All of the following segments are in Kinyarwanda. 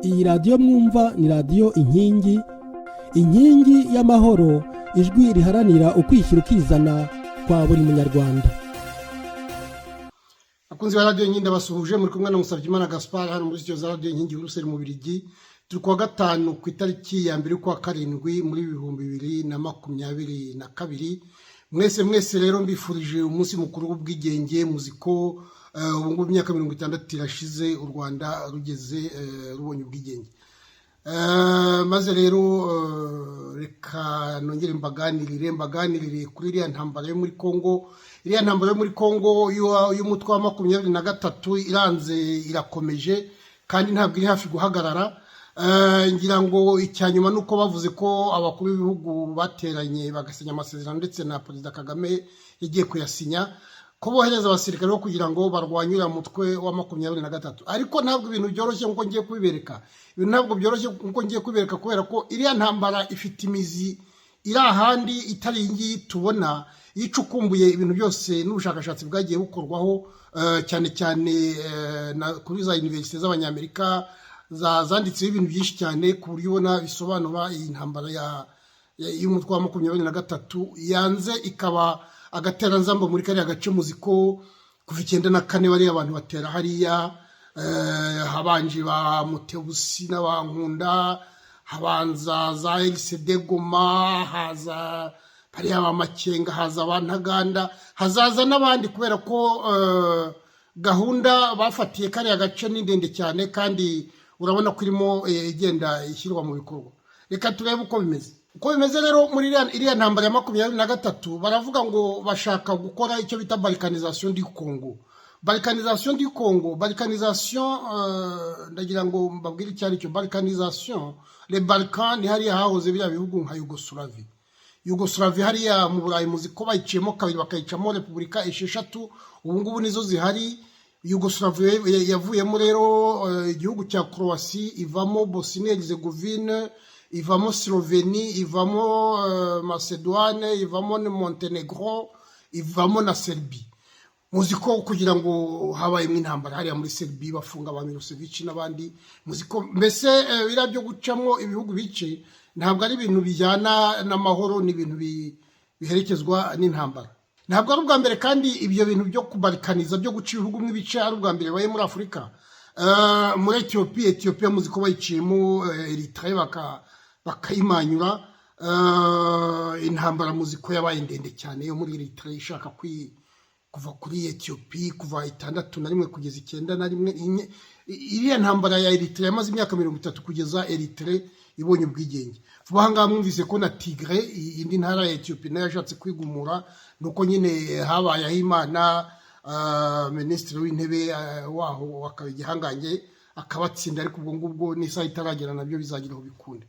Iyi radiyo mwumva ni radiyo inkingi y'amahoro, ijwi riharanira ukwishyira ukizana kwa buri munyarwanda. Akunzi ba radiyo Inkingi basuhuje, muri kumwe na Musabyimana Gaspard hano muri studio za radiyo Inkingi Buruseli mu Bubiligi. Turi kuwa gatanu ku itariki ya mbere kwa karindwi muri 2022. Mwese rero mbifurije umunsi mukuru w'ubwigenge. Muziko ubu ngubu imyaka 60 irashize u Rwanda rugeze rubonye ubwigenge. Maze rero reka nongere mbaganirire kuri iriya ntambara yo muri Kongo. Iriya ntambara yo muri Kongo y'umutwe wa 23 iranze irakomeje kandi ntabwo iri hafi guhagarara. Ngira ngo icyanyuma nuko bavuze ko abakuru b'ibihugu bateranye bagasinya amasezerano, ndetse na Perezida Kagame yagiye kuyasinya ko bohereza abasirikare bo kugira ngo barwanyure umutwe wa 23. Ariko ntabwo ibintu byoroshye nkuko ngiye kubibereka. Ibintu ntabwo byoroshye nkuko ngiye kubibereka kubera ko iriya ntambara ifite imizi iri ahandi itari ngiyi tubona. Yicukumbuye ibintu byose n'ubushakashatsi bwagiye bukorwaho, cyane kuri za universite z'abanyamerika zanditseho ibintu byinshi cyane ku buryo ubona bisobanura iyi ntambara y'umutwe wa 23 yanze ikaba agateranzamba muri kariya gace. Muziko kuva 94 bari abantu batera hariya, habanje ba Mutebusi n'abankunda, habanza za LCD Goma, haza hariya ba Makenga, haza Bantaganda, hazaza n'abandi, kubera ko gahunda bafatiye kariya gace ni ndende cyane kandi urabona ko irimo igenda ishyirwa mu bikorwa. Reka turebe uko bimeze. Uko bimeze rero muri iriya ntambara ya 23 baravuga ngo bashaka gukora icyo bita balkanisation du Congo. Balkanisation du Congo, ndagira ngo mbabwire icyari cyo balkanisation. Les Balkans ni hariya hahoze biriya bihugu nka Yugoslavia hariya mu Burayi. Muziko bayiciyemo kabiri bakayicamo repubulika 6. Ubu ngubu nizo zihari. Yugoslavia yavuyemo rero igihugu cya Croatie, ivamo Bosnie Herzegovine, ivamo Slovenie, ivamo Macedoine, ivamo Montenegro, ivamo na Serbia. Muziko kugira ngo habayemo intambara hariya muri Serbia bafunga ba Milosevic n'abandi. Muziko mbese bira byo gucamo ibihugu bice ntabwo ari ibintu bijyana n'amahoro, ni ibintu biherekezwa n'intambara. Ntabwo ari ubwa mbere kandi ibyo bintu byo kubarikaniza byo guca ibihugu nk'ibice ari ubwa mbere baye muri Afurika. Muri Ethiopia muziko bayiciyemo Eritrea bakayimanyura. Intambara muziko yabaye ndende cyane yo muri Eritrea ishaka kuva kuri Ethiopia kuva 61 kugeza 91. Iriya ntambara ya Eritrea yamaze imyaka 30 kugeza Eritrea ibonye ubwigenge. Vuba ngaha mwumvise ko na Tigray, indi ntara ya Ethiopia, nayo yashatse kwigumura, nuko nyine habaye ahimana minisitiri w'intebe waho akaba igihangange akabatsinda. Ariko ubwo ngubwo n'isaha itaragera nabyo bizagiraho bikunde.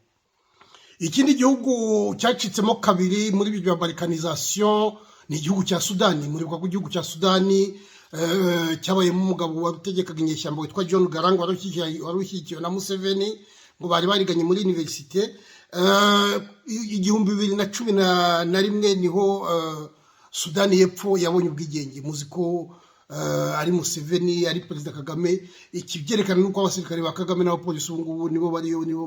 Ikindi gihugu cyacitsemo kabiri muri byo balkanisation ni igihugu cya Sudani. Muri bwo igihugu cya Sudani cyabayemo umugabo warutegekaga inyeshyamba witwa John Garang, warushyigikiwe na Museveni, ngo bari bariganye muri universite. 2011 niho Sudani y'Epfo yabonye ubwigenge. Muziko ari Museveni, ari Perezida Kagame. Ikibyerekana nuko abasirikare ba Kagame n'abapolisi ubu ngubu nibo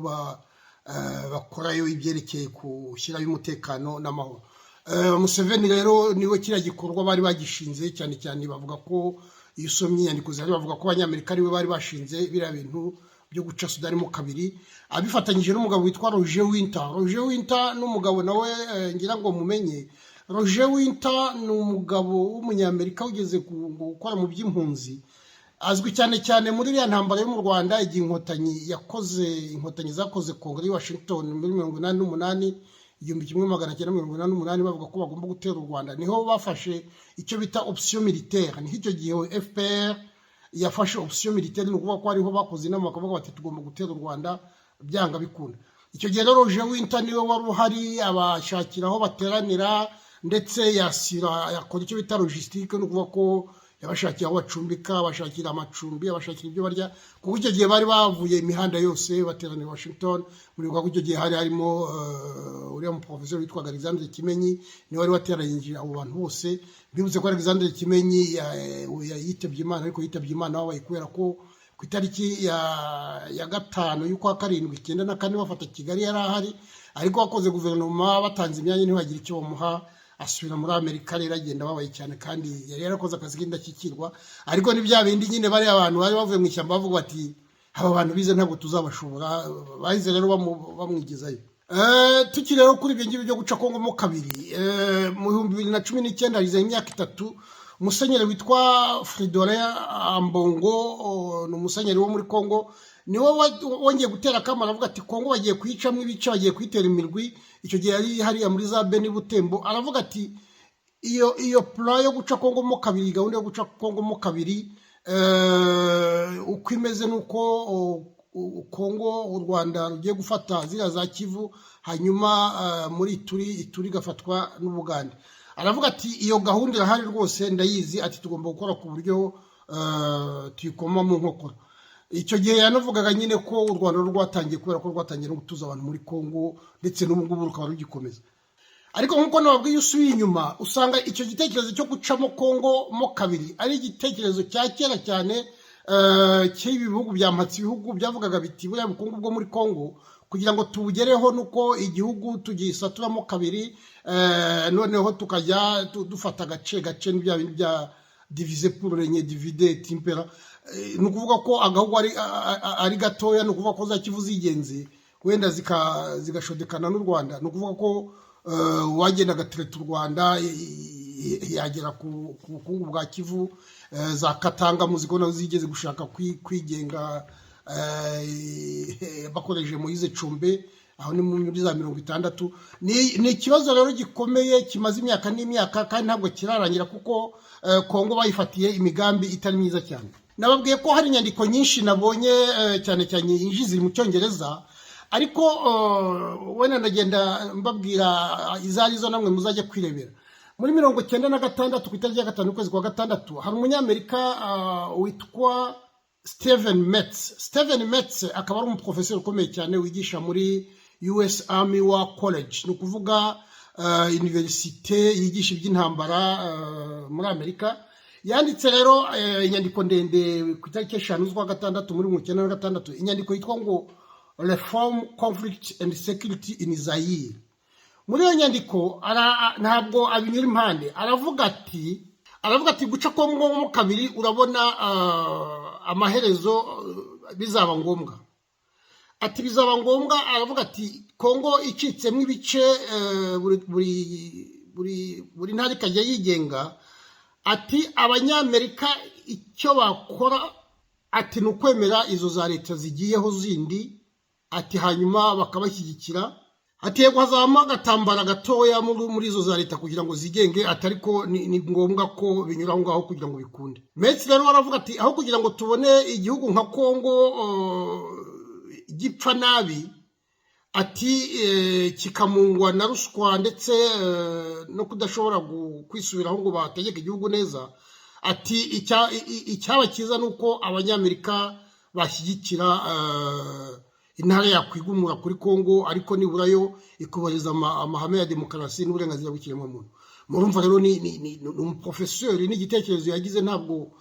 bakorayo ibyerekeye kushyiraho umutekano n'amahoro. Museveni rero niwe kiriya gikorwa bari bagishinze cyane. Bavuga ko iyo usomye inyandiko zihari bavuga ko abanyamerika ariwe bari bashinze biriya bintu byo guca Sudani mo kabiri, abifatanyije n'umugabo witwa Roger Winter. Roger Winter n'umugabo nawe ngira ngo mumenye. Roger Winter ni umugabo w'umunyamerika ugeze gukora mu by'impunzi, azwi cyane muri iriya ntambara yo mu Rwanda igihe inkotanyi zakoze kongere i Washington muri 1988 bavuga ko bagomba gutera u Rwanda. Niho bafashe icyo bita option militaire. Niho icyo gihe FPR yafashe option militaire, ni ukuvuga ko ariho bakoze inama bakavuga bati tugomba gutera u Rwanda byanga bikunda. Icyo gihe rero Roger Winter niwe wari uhari abashakira aho bateranira, ndetse yakora icyo bita logistique, ni ukuvuga ko yabashakiye aho bacumbika, abashakira amacumbi, abashakira ibyo barya. Kuko icyo gihe bari bavuye imihanda yose bateranira Washington. Muri kwa icyo gihe hari harimo uriya mu professor witwa Alexandre Kimenyi, niwe wari wateranyije abo bantu bose. Bivuze ko Alexandre Kimenyi yitabye Imana, ariko yitabye Imana wabaye kubera ko ku itariki ya 5 y'ukwa 7/94 bafata Kigali yari ahari, ariko wakoze guverinoma batanze imyanya ntibagire icyo bamuha, asubira muri Amerika rero agenda babaye cyane, kandi yari yarakoze akazi k'indashyikirwa. Ariko ni bya bindi nyine bari abantu bari bavuye mu ishyamba bavuga bati aba bantu bize ntabwo tuzabashobora, bahize rero bamwigizayo. Tukiri rero kuri ibyo ngibyo byo guca Kongo mo kabiri, mu 2019 harize imyaka 3 musenyeri witwa Fridolin Ambongo, ni umusenyeri wo muri Kongo, niwe wongeye gutera akamaro avuga ati Kongo bagiye kuyicamo ibice, bagiye kuyitera imirwi. Icyo gihe yari hariya muri za Beni Butembo, aravuga ati iyo plan yo guca Kongo mo kabiri, gahunda yo guca Kongo mo kabiri, uko imeze nuko Kongo u Rwanda rugiye gufata ziriya za Kivu, hanyuma muri Ituri gafatwa n'Ubugande. Aravuga ati iyo gahunda irahari rwose ndayizi, ati tugomba gukora ku buryo tuyikoma mu nkokora. Icyo gihe yanavugaga nyine ko u Rwanda rwatangiye, kubera ko rwatangiye no gutuza abantu muri Kongo, ndetse n'ubu ngubu rukaba rugikomeza. Ariko nk'uko nababwiye, usubiye inyuma usanga icyo gitekerezo cyo gucamo Kongo mo kabiri ari igitekerezo cya kera cyane, cy'ibihugu byamatse ibihugu byavugaga biti buriya bukungu bwo muri Kongo kugira ngo tubugereho nuko igihugu tugisaturamo kabiri, noneho tukajya dufata agace n'ibya bindi bya diviser pour régner, divider et impérer. Ni ukuvuga ko agahugu ari gatoya, ni ukuvuga ko za Kivu zigenze wenda zigashodekana n'u Rwanda, ni ukuvuga ko wagenda agatereta u Rwanda yagera ku bukungu bwa Kivu. Za Katanga muziko nazo zigeze gushaka kwigenga bakoresheje Moise Chombe, aho ni muri za 60. Ni ikibazo rero gikomeye kimaze imyaka n'imyaka, kandi ntabwo kirarangira kuko Kongo bayifatiye imigambi itari myiza cyane. Nababwiye ko hari inyandiko nyinshi nabonye, cyane cyane inji ziri mu Cyongereza, ariko wenda ndagenda mbabwira izari zo namwe muzajya kwirebera. Muri 1996 ku itariki ya 5 ukwezi kwa 6 hari umunyamerika witwa Steven Metz. Steven Metz akaba ari umuprofeseri ukomeye cyane wigisha muri US Army War College, ni ukuvuga universite yigisha iby'intambara muri Amerika. Yanditse rero inyandiko ndende ku itariki 5 z'ukwa 6 muri 1996, inyandiko yitwa ngo Reform, Conflict and Security in Zaire. Muri iyo nyandiko ntabwo abinyura impande, aravuga ati guca Kongo mo kabiri urabona amaherezo bizaba ngombwa. Ati bizaba ngombwa, aravuga ati Kongo icitsemo ibice, buri ntara ikajya yigenga. Ati abanyamerika icyo bakora, ati ni ukwemera izo za leta zigiyeho zindi, ati hanyuma bakabashyigikira. Ati yego hazamo agatambara gatoya muri izo za leta kugira ngo zigenge, ati ariko ni ngombwa ko binyura aho ngaho kugira ngo bikunde. Metz rero aravuga ati aho kugira ngo tubone igihugu nka Kongo gipfa nabi, ati kikamungwa na ruswa ndetse no kudashobora kwisubiraho ngo bategeke igihugu neza, ati icyaba cyiza nuko abanyamerika bashyigikira intara yakwigumura kuri Kongo, ariko niburayo ikubariza amahame ya demokarasi n'uburenganzira bw'ikiremwamuntu. Murumva rero ni umuprofeseri, n'igitekerezo yagize, ntabwo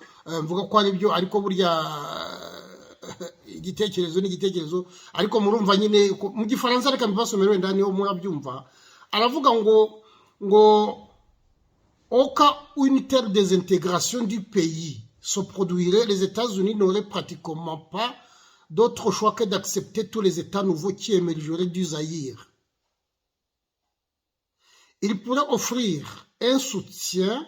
mvuga ko ari byo, ariko burya igitekerezo, ariko murumva nyine mu Gifaransa, reka mbibasomere wenda niho murabyumva. Aravuga ngo au cas où une telle désintégration du pays se produirait, les États-Unis n'auraient pratiquement pas d'autre choix que d'accepter tous les États nouveaux qui émergeraient du Zaïre. Il pourrait offrir un soutien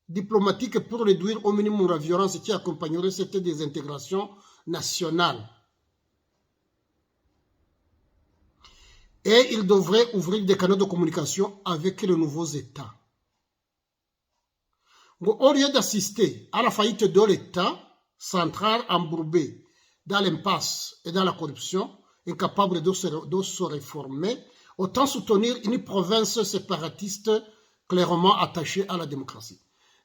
diplomatique pour réduire au minimum la violence qui accompagnerait cette désintégration nationale. Et il devrait ouvrir des canaux de communication avec les nouveaux États. Au lieu d'assister à la faillite de l'État central embourbé dans l'impasse et dans la corruption, incapable de se réformer, autant soutenir une province séparatiste clairement attachée à la démocratie.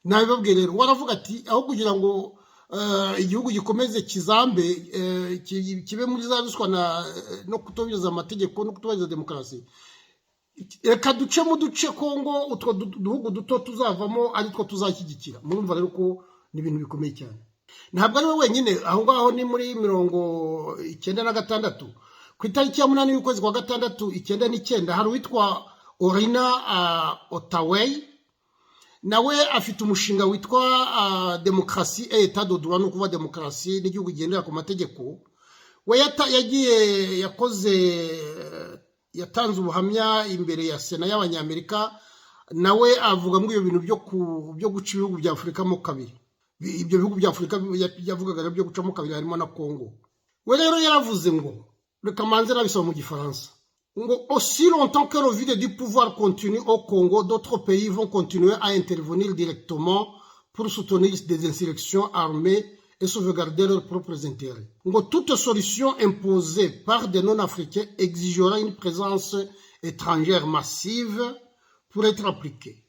Nabibabwiye rero, waravuga ati aho kugira ngo igihugu gikomeze kizambe kibe muri za ruswa no kutubahiriza amategeko no kutubahiriza demokarasi, reka duce mu duce Kongo, utwo duhugu duto tuzavamo ari two tuzashyigikira. Murumva rero ko ni ibintu bikomeye cyane. ntabwo ari we wenyine aho ngaho ni muri 1996 ku itariki ya 8 y'ukwezi kwa gatandatu 1999 hari uwitwa Orina Ottaway nawe afite umushinga witwa demokarasi et état de droit no kuva demokarasi n'igihugu gendera ku mategeko we yatanze ubuhamya imbere ya Sena y'Abanyamerika nawe avuga ngo iyo bintu byo guca ibihugu bya Afurika mo kabiri ibyo bihugu bya Afurika yavugaga byo gucamo kabiri harimo na Congo we rero yaravuze ngo reka manze nabisoma mu gifaransa ngo aussi longtemps que le vide du pouvoir continue au Congo d'autres pays vont continuer à intervenir directement pour soutenir des insurrections armées et sauvegarder leurs propres intérêts. ngo toute solution imposée par des non-africains exigera une présence étrangère massive pour être appliquée.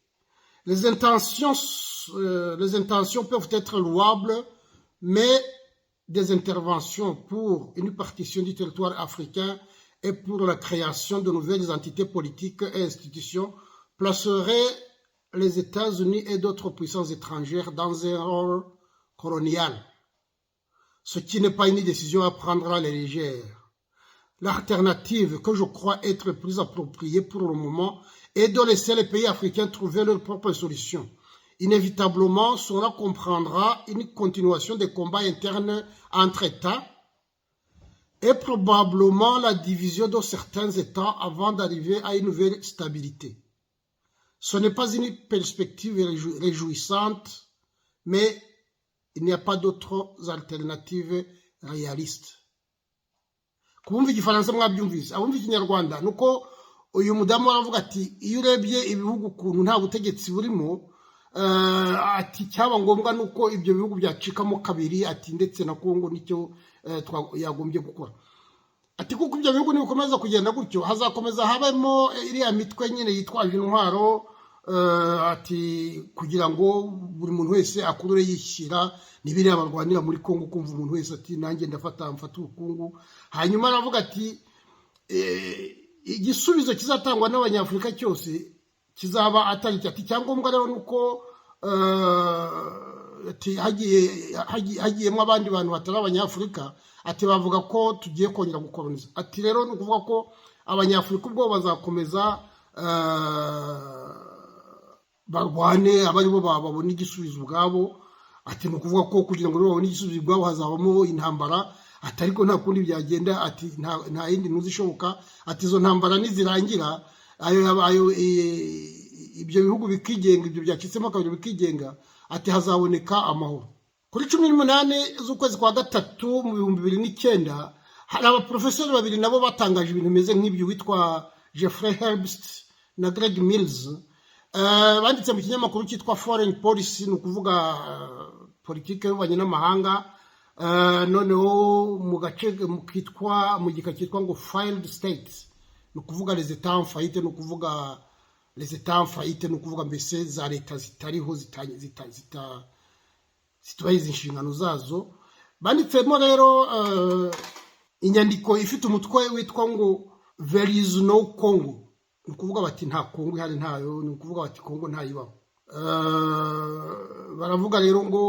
Les intentions peuvent être louables, mais des interventions pour une partition du territoire africain et pour la création de nouvelles entités politiques et institutions placeraient les États-Unis et d'autres puissances étrangères dans un rôle colonial, ce qui n'est pas une décision à prendre à la légère. L'alternative que je crois être plus appropriée pour le moment est de laisser les pays africains trouver leurs propres solutions. Inévitablement, cela comprendra une continuation des combats internes entre États et probablement la division de certains États avant d'arriver à une nouvelle stabilité. Ce n'est pas une perspective réjouissante, mais il n'y a pas d'autres alternatives réalistes. Kubumva igifaransa mwabyumvise abumva ikinyarwanda nuko uyu mudamu aravuga ati iyo urebye ibihugu ukuntu nta butegetsi burimo ati cyaba ngombwa nuko ibyo bihugu byacikamo kabiri ati ndetse na Kongo nicyo yagombye gukora ati kuko ibyo bihugu nibikomeza kugenda gutyo hazakomeza habemo iriya mitwe nyine yitwaje intwaro ati kugira ngo buri muntu wese akurure yishyira nibiriya barwanira muri Kongo kumva umuntu wese ati nanjye mfata ubukungu hanyuma aravuga ati igisubizo kizatangwa n'abanyafurika cyose kizaba atari ati cyangombwa rero nuko ati hagiyemo abandi bantu batari abanyafurika ati bavuga ko tugiye kongera gukoloniza ati rero ni ukuvuga ko abanyafurika ubwo bazakomeza barwane abaribo babona igisubizo ubwabo ati ni ukuvuga ko kugira ngo babone igisubizo ubwabo hazabamo intambara ati ariko nta kundi byagenda ati nta yindi ntuzishoboka ati izo ntambara nizirangira ayo ibyo bihugu bikigenga ibyo byacitsemo kabiri bikigenga ati hazaboneka amahoro. Kuri 18 z'ukwezi kwa gatatu mu 2009 hari abaprofesori babiri nabo batangaje ibintu bimeze nk'ibyo witwa Jeffrey Herbst na Greg Mills banditse mu kinyamakuru cyitwa Foreign Policy ni ukuvuga politike y'ububanyi n'amahanga noneho mu gace kitwa mu gika cyitwa ngo failed states ni ukuvuga les états en faillite ni ukuvuga les états en faillite ni ukuvuga mbese za leta zitariho zitubahiriza inshingano zazo banditsemo rero inyandiko ifite umutwe witwa ngo there is no Congo ni ukuvuga bati nta Kongo ihari ntayo ni ukuvuga bati Kongo ntayibaho baravuga rero ngo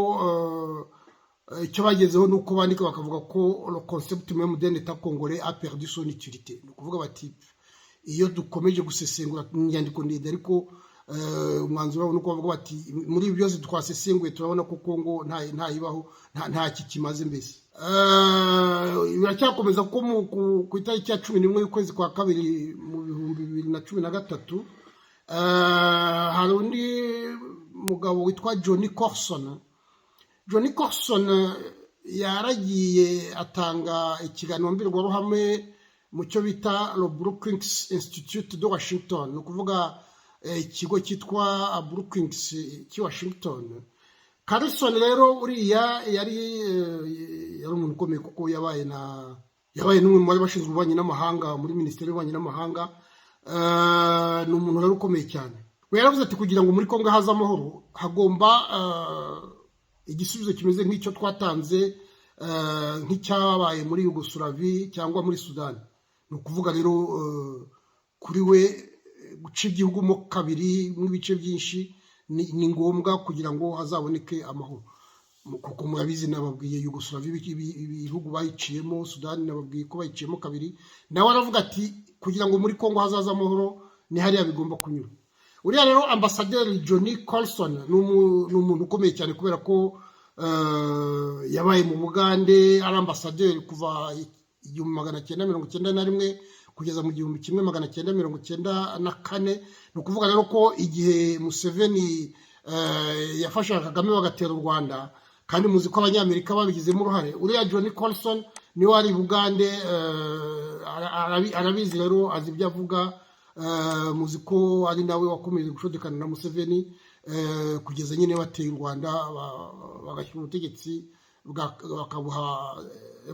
icyo bagezeho ni uko bandika bakavuga ko le concept même d'un état congolais a perdu son utilité ni ukuvuga bati iyo dukomeje gusesengura inyandiko ndende ariko umwanzuro nuko bavuga bati muri ibyo byose twasesenguye turabona ko Kongo ntayibaho nta kimaze mbese biracyakomeza ko ku itariki ya 11 y'ukwezi kwa kabiri mu 2013 hari undi mugabo witwa Johnny Corson yaragiye atanga ikiganiro mbwirwaruhame mu cyo bita le Brookings Institute de Washington ni ukuvuga ikigo cyitwa Brookings cy'i Washington. Carlson rero uriya yari umuntu ukomeye kuko yabaye n'umwe mu bari bashinzwe ububanyi n'amahanga muri Minisiteri y'Ububanyi n'Amahanga ni umuntu rero ukomeye cyane. We yaravuze ati kugira ngo muri Kongo haze amahoro hagomba igisubizo kimeze nk'icyo twatanze nk'icyabaye muri Yugoslavia cyangwa muri Sudan. Ni ukuvuga rero kuri we guca igihugu mo kabiri mu bice byinshi ni ngombwa kugira ngo hazaboneke amahoro. kuko murabizi nababwiye Yugoslavia ibihugu bayiciyemo, Sudani nababwiye ko bayiciyemo kabiri. Nawe aravuga ati kugira ngo muri Kongo hazaza amahoro ni hariya bigomba kunyura. Uriya rero ambasaderi Johnny Carlson ni umuntu ukomeye cyane kubera ko yabaye mu Bugande ari ambasaderi kuva 1991 kugeza mu 1994. Ni ukuvuga rero ko igihe Museveni yafasha Kagame bagatera u Rwanda, kandi muzi ko abanyamerika babigizemo uruhare, uriya Johnny Carlson ni wari Bugande, arabizi rero, azi ibyo avuga. Muzi ko ari nawe wakomeje gushodekana na Museveni kugeza nyine bateye u Rwanda bagashyira ubutegetsi bakabuha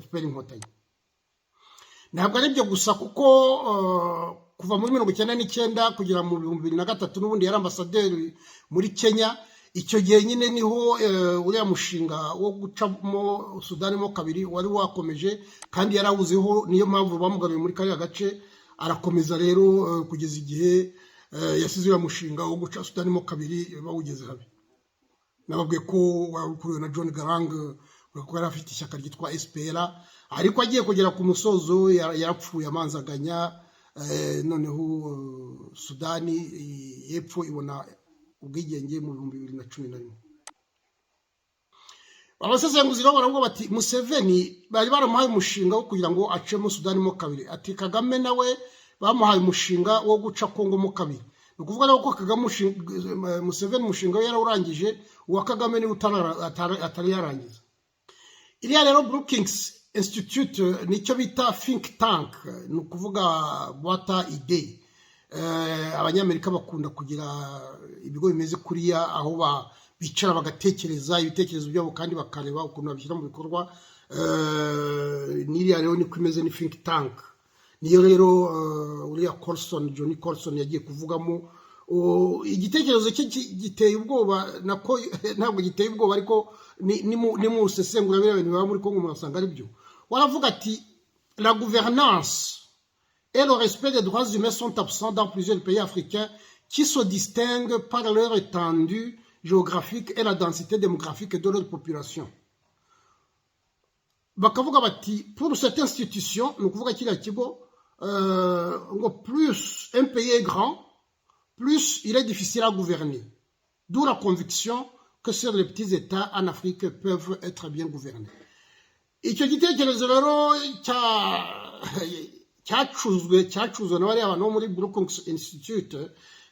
FPR Inkotanyi. Ntabwo ari byo gusa, kuko kuva muri 1999 kugera mu 2003 n'ubundi yari ambasaderi muri Kenya. Icyo gihe nyine niho uriya mushinga wo gucamo Sudani mo kabiri wari wakomeje, kandi yarawuzeho, niyo mpamvu bamugaruye muri kariya gace. Arakomeza rero kugeza igihe yasize uriya mushinga wo guca Sudani mo kabiri bawugeze habi. Nababwiye ko warukuruwe na John Garang, kuko yari afite ishyaka ryitwa SPLA, ariko agiye kugera ku musozo yarapfuye amanzaganya. Noneho Sudani y'Epfo ibona ubwigenge mu 2011. Abasesenguzi rero baravuga bati Museveni bari baramuhaye umushinga wo kugira ngo acemo Sudani mo kabiri, ati Kagame nawe bamuhaye umushinga wo guca Kongo mo kabiri. Ni ukuvuga rero ko Museveni umushinga we yarawurangije, uwa Kagame niwe atari yarangiza. Iriya rero Brookings Institute nicyo bita think tank, ni ukuvuga bwata idei. Abanyamerika bakunda kugira ibigo bimeze kuriya, aho bicara bagatekereza ibitekerezo byabo kandi bakareba ukuntu babishyira mu bikorwa. N'iriya rero niko imeze, ni think tank. Niyo rero uriya Johnny Carlson yagiye kuvugamo. Igitekerezo cye giteye ubwoba, nako ntabwo giteye ubwoba, ariko ni mu rusesengura biriya bintu biba muri Kongo murasanga ari byo. Waravuga ati la gouvernance et le respect des droits humains sont absents dans plusieurs pays africains qui se distinguent par leur étendue géographique et la densité démographique de leur population. Bakavuga bati pour cette institution, nous kuvuga kiriya kigo, plus un pays est grand, plus il est difficile à gouverner. D'où la conviction que seuls les petits États en Afrique peuvent être bien gouvernés. Icyo gitekerezo rero cyacuzwe na bariya bantu muri Brookings Institute.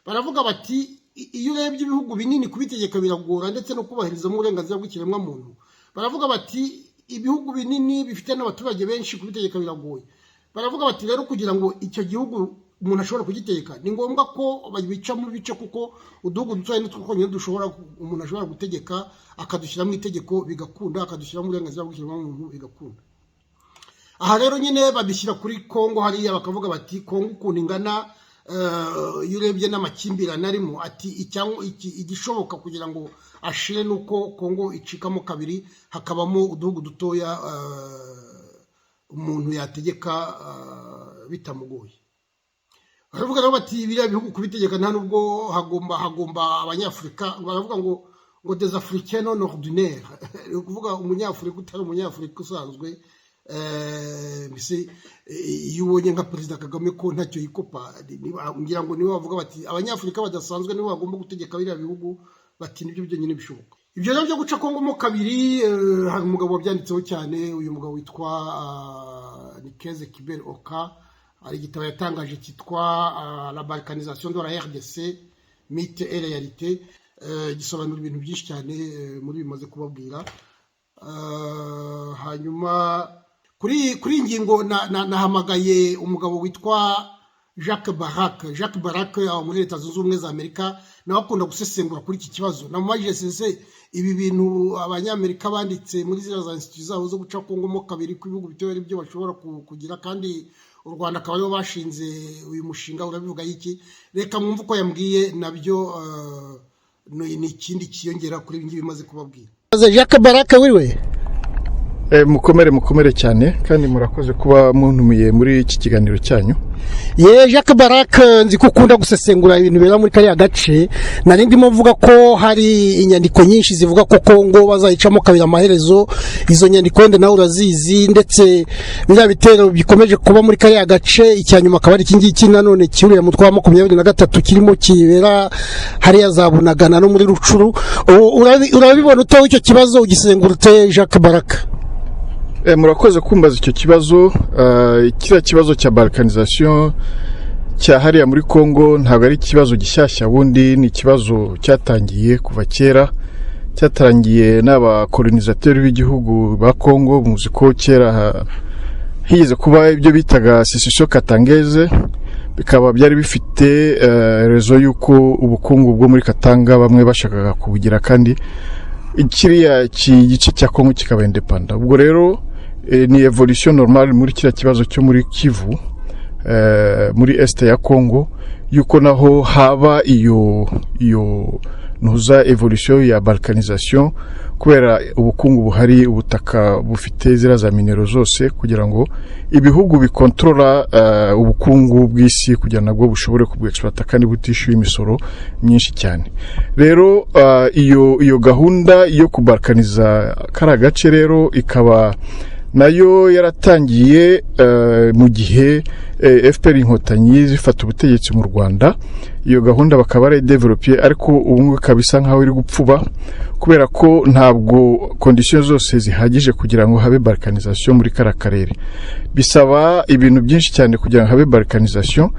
Baravuga bati iyo urebye ibihugu binini kubitegeka biragora, ndetse no kubahiriza mu burenganzira bw'ikiremwa muntu. Baravuga bati ibihugu binini bifite n'abaturage benshi kubitegeka biragoye. Baravuga bati rero kugira ngo icyo gihugu umuntu ashobora kugitegeka, ni ngombwa ko babica mu bice, kuko uduhugu dutoya nitwo konyine umuntu ashobora gutegeka, akadushyira mu itegeko bigakunda, akadushyira mu burenganzira bw'ikiremwa muntu bigakunda. Aha rero nyine babishyira kuri Kongo hariya, bakavuga bati Kongo ukuntu ingana, iyo urebye n'amakimbirane arimo, ati igishoboka kugira ngo ashire nuko Kongo icikamo kabiri, hakabamo uduhugu dutoya umuntu yategeka bitamugoye. Baravuga rero bati biriya bihugu kubitegeka nta nubwo hagomba Abanyafurika. Baravuga ngo des Africains non ordinaires, ni ukuvuga umunyafurika utari umunyafurika usanzwe. Mbese iyo ubonye nka Perezida Kagame ko ntacyo yikopa, ngira ngo niwe bavuga bati Abanyafurika badasanzwe nibo bagomba gutegeka biriya bihugu, bati nibyo byonyine bishoboka. Ibyo rero byo guca Kongo mo kabiri, hari umugabo wabyanditseho cyane, uyu mugabo witwa Nikeze Kibel Oka. Hari igitabo yatangaje cyitwa La balkanisation de la RDC, mythe et réalité. Gisobanura ibintu byinshi cyane muri bimaze kubabwira. Hanyuma kuri ingingo nahamagaye umugabo witwa Jacques Barak muri Leta Zunze Ubumwe za Amerika, nawe akunda gusesengura kuri iki kibazo. Namubajije sese ibi bintu Abanyamerika banditse muri ziriya za institut zabo zo guca Kongo mo kabiri ku bihugu bitoya ari byo bashobora kugira, kandi u Rwanda akaba aribo bashinze uyu mushinga, urabivuga iki? Reka mwumve uko yambwiye, nabyo ni ikindi kiyongera kuri ibi ngibi bimaze kubabwira. Jacques Barak wiwe mukomere cyane kandi murakoze kuba muntumiye muri iki kiganiro cyanyu. Jacques Barak, nzi ko ukunda gusesengura ibintu bera muri kariya gace. Nari ndimo mvuga ko hari inyandiko nyinshi zivuga ko Kongo bazayicamo kabiri amaherezo. Izo nyandiko wenda nawe urazizi, ndetse biriya bitero bikomeje kuba muri kariya gace. Icyanyuma akaba ari iki ngiki nanone cyuriye mu twa 23 kirimo kibera hariya za Bunagana no muri Rucuru. Urabibona utaho icyo kibazo ugisengura ute, Jacques Barak? Murakoze kumbaza icyo kibazo. Kiriya kibazo cya balkanisation cya hariya muri Kongo ntabwo ari ikibazo gishyashya, bundi ni ikibazo cyatangiye kuva kera. Cyatangiye n'abakolonisateur b'igihugu ba Kongo. Muzi ko kera higeze kuba ibyo bitaga secession katangeze, bikaba byari bifite rezo yuko ubukungu bwo muri Katanga bamwe bashakaga kubugira, kandi ikiriya gice cya Kongo kikaba independent. Ubwo rero ni evolution normale muri kiriya kibazo cyo muri Kivu, muri este ya Kongo, yuko naho haba iyo nuza evolution ya balkanisation, kubera ubukungu buhari, ubutaka bufite zira za minero zose, kugira ngo ibihugu bikontrola ubukungu bw'isi kugira nabwo bushobore kubwexploita kandi butishyuye imisoro myinshi cyane. Rero iyo gahunda yo kubalkaniza kara gace rero ikaba nayo yaratangiye mu gihe FPR Inkotanyi zifata ubutegetsi mu Rwanda. Iyo gahunda bakaba ari developer, ariko ubu kabisa nkaho iri gupfuba, kubera ko ntabwo conditions zose zihagije kugira ngo habe balkanisation muri karakarere. Bisaba ibintu byinshi cyane kugira ngo habe balkanisation,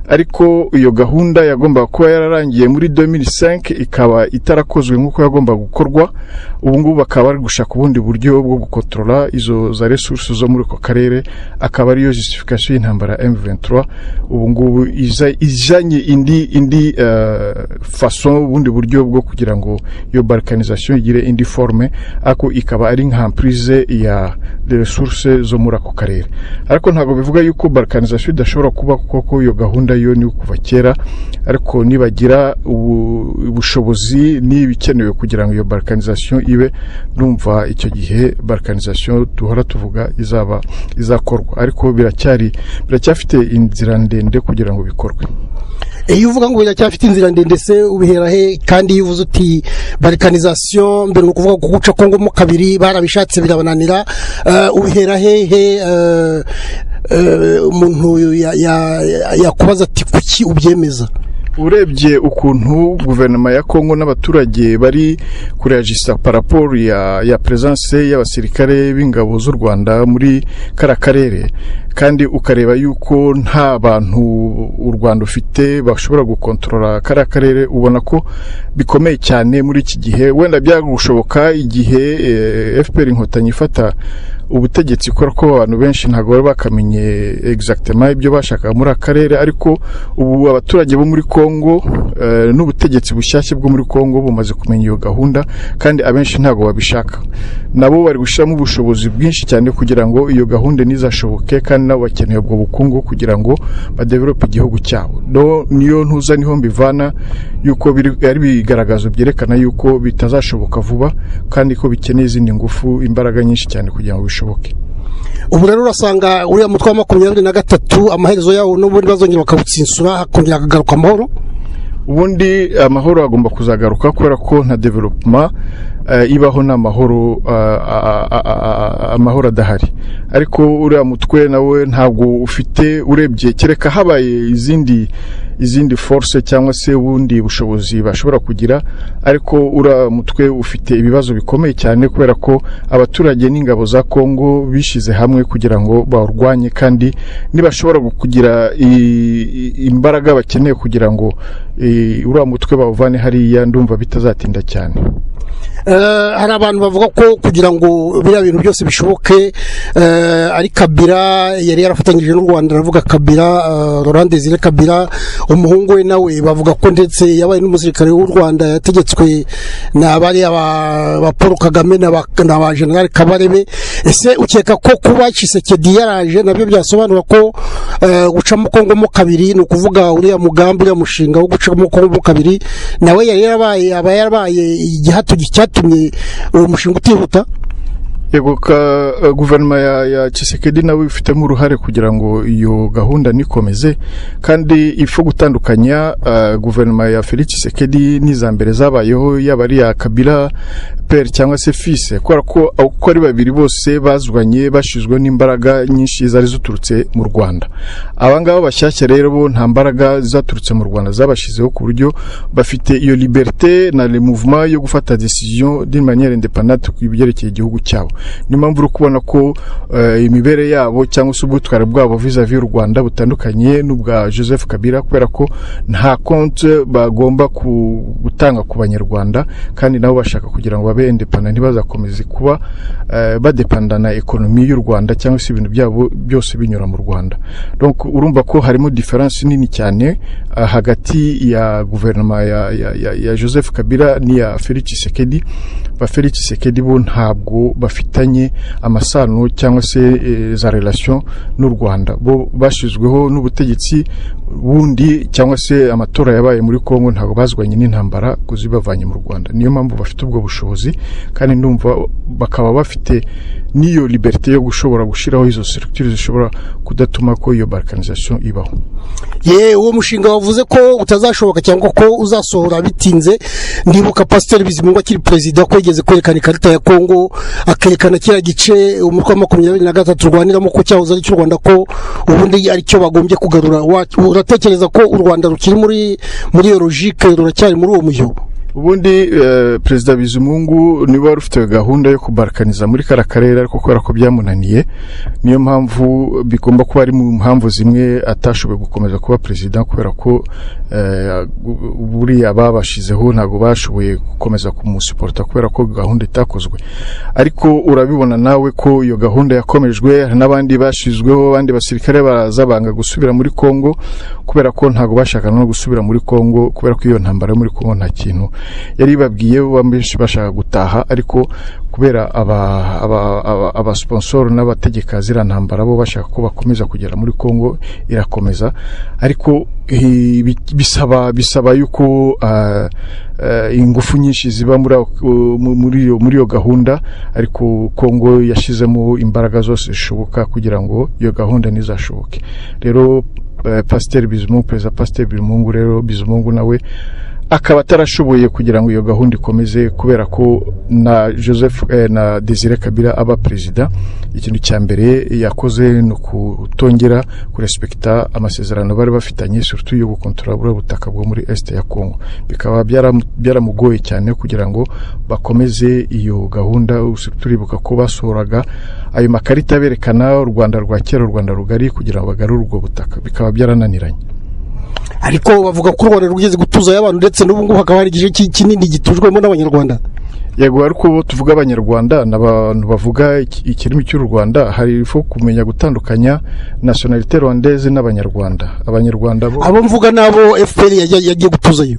ariko iyo gahunda yagomba kuba yararangiye muri 2005 ikaba itarakozwe nk'uko yagomba gukorwa. Ubu ngubu bakaba bari gushaka ubundi buryo bwo gukontrola izo za resources zo muri ko karere, akaba ariyo justification y'intambara M23. Ubu ngubu izanye indi façon, ubundi buryo bwo kugira ngo iyo balkanisation igire indi forme, ako ikaba ari nk'emprise ya resources zo muri ako karere. Ariko ntabwo bivuga yuko balkanisation idashobora kuba, kuko iyo gahunda yo ni kuva kera, ariko nibagira ubushobozi n'ibikenewe kugira ngo iyo balkanisation ibe, numva icyo gihe balkanisation duhora tuvuga izakorwa, ariko biracyafite inzira ndende kugira ngo bikorwe. Iyo uvuga ngo biracyafite inzira ndende, se ubihera he? Kandi iyo uvuze uti balkanisation mbere no kuvuga guca Kongo mo kabiri barabishatse birabananira, ubihera hehe? Umuntu yakubaza ati kuki ubyemeza? Urebye ukuntu guverinoma ya Kongo n'abaturage bari kureagisa par rapport ya presence y'abasirikare b'ingabo z'u Rwanda muri karakarere, kandi ukareba yuko nta bantu u Rwanda ufite bashobora gukontrola karakarere, ubona ko bikomeye cyane muri iki gihe. Wenda byagushoboka igihe FPR Inkotanyi ifata ubutegetsi, ko abantu benshi ntago bari bakamenye exactement ibyo bashaka muri akarere, ariko ubu abaturage bo muri Kongo n'ubutegetsi bushyashye bwo muri Kongo bumaze kumenya iyo gahunda, kandi abenshi ntago babishaka. Nabo bari gushiramo ubushobozi bwinshi cyane kugira ngo iyo gahunda nizashoboke, kandi nabo bakeneye ubwo bukungu kugira ngo badevelope igihugu cyabo. Niyo ntuza niho mbivana yuko ari bigaragazo byerekana yuko bitazashoboka vuba, kandi ko bikeneye izindi ngufu, imbaraga nyinshi cyane kugira ngo bishoboke. Ubu rero urasanga uriya mutwe wa 23 amaherezo yawo n'ubundi bazongera bakabutsinsura, hakongera akagaruka amahoro. Ubundi amahoro agomba kuzagaruka, kubera ko nta development ibaho n'amahoro, amahoro adahari. Ariko uriya mutwe nawe ntabwo ufite, urebye kereka habaye izindi force cyangwa se ubundi bushobozi bashobora kugira, ariko uriya mutwe ufite ibibazo bikomeye cyane, kubera ko abaturage n'ingabo za Kongo bishize hamwe kugira ngo bawurwanye, kandi nibashobora kugira imbaraga bakeneye kugira ngo uriya mutwe bawuvane hariya, ndumva bitazatinda cyane. Hari abantu bavuga ko kugira ngo biriya bintu byose bishoboke ari Kabila yari yarafatanyije n'u Rwanda, aravuga Kabila, Laurent Désiré Kabila, umuhungu we nawe bavuga ko ndetse yabaye n'umusirikare w'u Rwanda yategetswe n'abari aba Paul Kagame n'aba General Kabarebe. Ese ukeka ko kuba Tshisekedi yaraje nabyo byasobanura ko gucamo Kongo mo kabiri, no kuvuga uriya mugambi uriya mushinga wo gucamo Kongo mo kabiri nawe yari yarabaye igihato cyatumye uwo mushinga utihuta? yego guverinoma ya Tshisekedi nawe ifitemo uruhare kugira ngo iyo gahunda nikomeze, kandi ifu gutandukanya guverinoma ya Felix Tshisekedi n'iza mbere zabayeho, yaba ari ya Kabila père cyangwa se fils, kubera ko uko ari babiri bose bazwanye bashizwe n'imbaraga nyinshi zari ziturutse mu Rwanda. Abangaba bashyashya rero bo nta mbaraga zaturutse mu Rwanda zabashizeho, ku buryo bafite iyo liberté na le mouvement yo gufata decision d'une manière indépendante ku byerekeye igihugu cyabo. Ni mpamvu uri kubona ko imibere yabo cyangwa se ubutware bwabo vis-à-vis y'u Rwanda butandukanye n'ubwa Joseph Kabila, kubera ko nta compte bagomba gutanga ku banyarwanda, kandi nabo bashaka kugira ngo babe independent, ntibazakomeze kuba badependana ekonomi y'u Rwanda cyangwa se ibintu byabo byose binyura mu Rwanda. Donc urumva ko harimo difference nini cyane hagati ya guverinoma ya Joseph Kabila n'iya Felix Tshisekedi. Ba Felix Tshisekedi bo ntabwo bafitanye amasano cyangwa se za relation n'u Rwanda, bo bashizweho n'ubutegetsi bundi cyangwa se amatora yabaye muri Kongo ntabwo bazwanye n'intambara kuzibavanye mu Rwanda. Niyo mpamvu bafite ubwo bushobozi, kandi ndumva bakaba bafite niyo liberté yo gushobora gushiraho izo structures zishobora kudatuma ko iyo balkanisation ibaho. Uwo mushinga wavuze ko utazashoboka cyangwa ko uzasohora bitinze. Ndibuka Pasteur Bizimungu akiri president ko yigeze kwerekana ikarita ya Kongo, akerekana kira gice umutwe wa 23 rwaniramo ko cyahoze ari cy'u Rwanda, ko ubundi ari cyo bagombye kugarura. Uratekereza ko u Rwanda rukiri muri iyo logique, ruracyari muri uwo muyo? Ubundi Perezida Bizimungu niwe wari ufite gahunda yo kubalkaniza muri karakarere, ariko kubera ko byamunaniye, niyo mpamvu bigomba kuba ari mu mpamvu zimwe atashoboye gukomeza kuba president, kubera ko buriya babashizeho ntago bashoboye gukomeza kumusuporta kubera ko gahunda itakozwe. Ariko urabibona nawe ko iyo gahunda yakomejwe, n'abandi bashizweho, abandi basirikare baraza banga gusubira muri Kongo, kubera ko ntago bashaka no gusubira muri Kongo, kubera ko iyo ntambara muri Kongo nta kintu yari babwiye, benshi bashaka gutaha, ariko kubera aba sponsor n'abategeka zira ntambara bo bashaka ko bakomeza kugera muri Kongo, irakomeza. Ariko bisaba yuko ingufu nyinshi ziba muri iyo gahunda, ariko Kongo yashizemo imbaraga zose zishoboka kugira ngo iyo gahunda nizashoboke. Rero Pasteur Bizimungu, President Pasteur Bizimungu nawe akaba atarashoboye kugira ngo iyo gahunda ikomeze, kubera ko na Joseph na Desire Kabila aba president. Ikintu cya mbere yakoze no kutongera kurespekta amasezerano bari bafitanye, surtout yo gukontrola ubutaka bwo muri est ya Kongo. Bikaba byaramugoye cyane kugira ngo bakomeze iyo gahunda. Turibuka ko basohoraga ayo makarita berekana u Rwanda rwa kera, u Rwanda rugari, kugira ngo bagarure ubwo butaka, bikaba byarananiranye. Ariko bavuga ko u Rwanda rugeze gutuza y'abantu, ndetse n'ubu ngubu hakaba hari igice kinini gitujwemo n'abanyarwanda. Yego, ariko tuvuga abanyarwanda n'abantu bavuga ikirimi cy'u Rwanda, hari ifo kumenya gutandukanya nationalité rwandaise n'abanyarwanda. Abanyarwanda abo mvuga nabo FPR yagiye gutuzayo.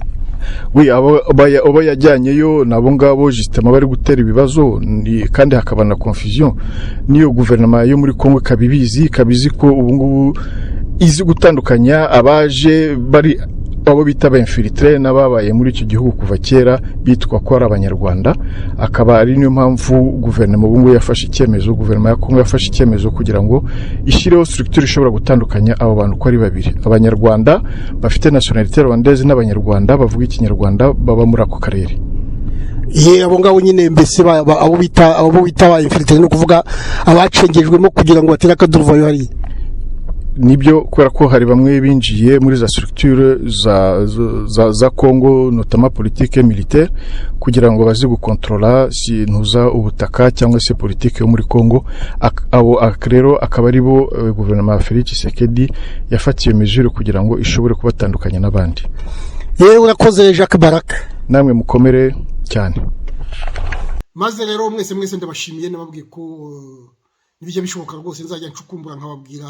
abo yajyanyeyo nabo ngabo justement bari gutera ibibazo, kandi hakaba na confusion. Niyo guverinoma yo muri Kongo kabizi ko ubu ngubu izi gutandukanya abaje bari abo bita infiltré n'ababaye muri icyo gihugu kuva kera bitwa ko ari abanyarwanda. Akaba ari niyo mpamvu guverinoma ubu ngubu yafashe icyemezo, guverinoma ya Kongo yafashe icyemezo kugira ngo ishireho structure ishobora gutandukanya abo bantu ko ari babiri: abanyarwanda bafite nationalité rwandaise n'abanyarwanda bavuga ikinyarwanda baba muri ako karere. Abo ngabo nyine mbese abo bita ba infiltré, no kuvuga abacengejwemo kugira ngo batera akaduruvayo hari. Nibyo, kubera ko hari bamwe binjiye muri za structure za Kongo, notamment politique militaire, kugira ngo bazi gukontrola sintuza ubutaka cyangwa se politique yo muri Kongo. Abo rero akaba ari bo guverinoma ya Felix Tshisekedi yafatiye mesure kugira ngo ishobore kubatandukanya n'abandi. Urakoze Jacques Baraka, namwe mukomere cyane. Maze rero mwese ndabashimiye, nababwiye ko nibyo bishoboka rwose nzajya ncukumbura nkababwira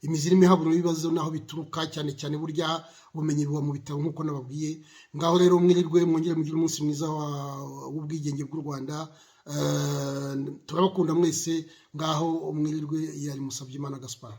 imizirimo ihabura ibibazo naho bituruka, cyane burya ubumenyi buba mu bitabo nk'uko nababwiye. Ngaho rero mwirirwe, mwongere mugire umunsi mwiza w'ubwigenge bw'u Rwanda. Turabakunda mwese, ngaho mwirirwe. Yari Musabyimana Gaspard.